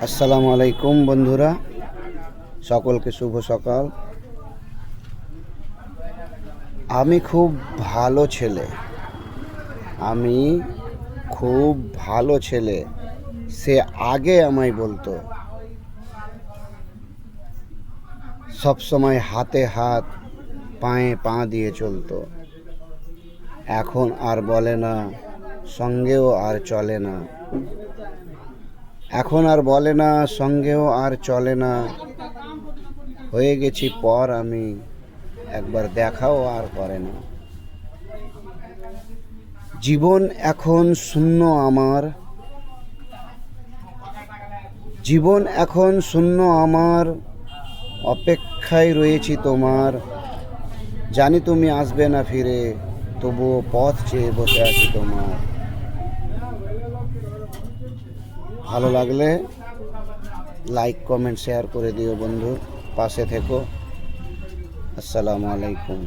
আসসালামু আলাইকুম বন্ধুরা, সকলকে শুভ সকাল। আমি খুব ভালো ছেলে, আমি খুব ভালো ছেলে, সে আগে আমায় বলতো। সবসময় হাতে হাত পায়ে পা দিয়ে চলতো। এখন আর বলে না, সঙ্গেও আর চলে না। এখন আর বলে না, সঙ্গেও আর চলে না। হয়ে গেছি পর আমি, একবার দেখাও আর করে না। জীবন এখন শূন্য আমার, জীবন এখন শূন্য আমার, অপেক্ষায় রয়েছি তোমার। জানি তুমি আসবে না ফিরে, তবুও পথ চেয়ে বসে আছি তোমার। ভালো লাগলে লাইক কমেন্ট শেয়ার করে দিও বন্ধু, পাশে থেকো। আসসালামু আলাইকুম।